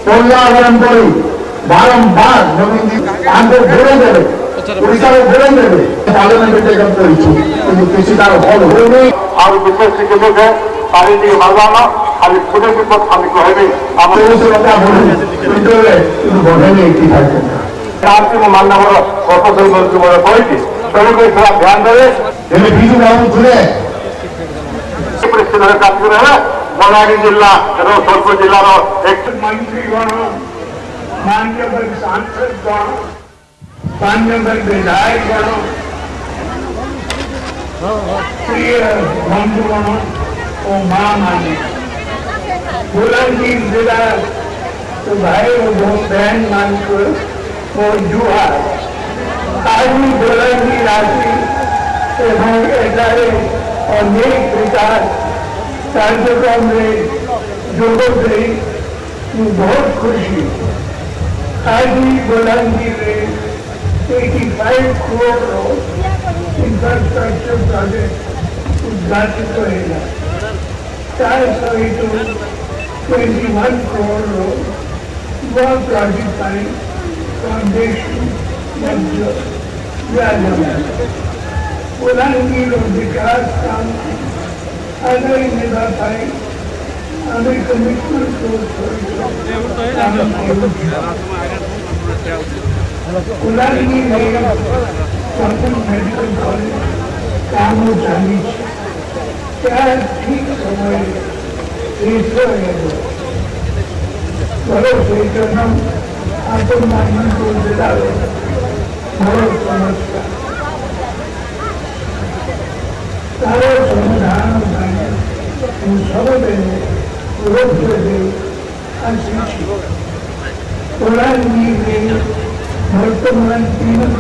पर्यावरण पर बारंबार नवीन आगे बोले देवे उड़ीसा में बोले देवे पार्लियामेंट में हम करीचु কিন্তু কিছু তার হল হয়নি আর বিশেষ চিকিৎসক পানি দিয়ে মারবানো খালি খুদে বিপদ খালি কহবে আমাদের কথা বলুন কিন্তু বলেনি কি থাকবে না রাত্রি মান্নাবর কত সেই মন্ত্রী বড় কইছি তবে কই थोड़ा ध्यान देवे এমনি বিজু বাবু তুলে প্রেসিডেন্ট কাজ করে না বলাগি জেলা এবং সোলপুর জেলার এক মন্ত্রীগণ मान्यवर सांसद गण मान्यवर विधायक गण प्रिय बंधुगण और माँ मानी बुलंदशहर जिला तो भाई और बहन मानकर और जुहार आज बुलंदशहर राशि एवं एदारे और नेक विकास कार्यक्रम में जोड़ो गई बहुत खुशी आज ही बुलंदशहर में 85 करोड़ इंफ्रास्ट्रक्चर प्रोजेक्ट उद्घाटित होगा 21 करोड़ वह प्रोजेक्ट पर फाउंडेशन मंजूर बुलंदशहर विकास काम अगर निभा पाए हमें कमिटमेंट मेडिकल कॉलेज काम चाली क्या ठीक समय आपण मानन को दिलावे समस्या सारे समाधान सब वर्तमान काम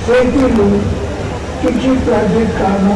चलू किसी प्रोजेक्ट काम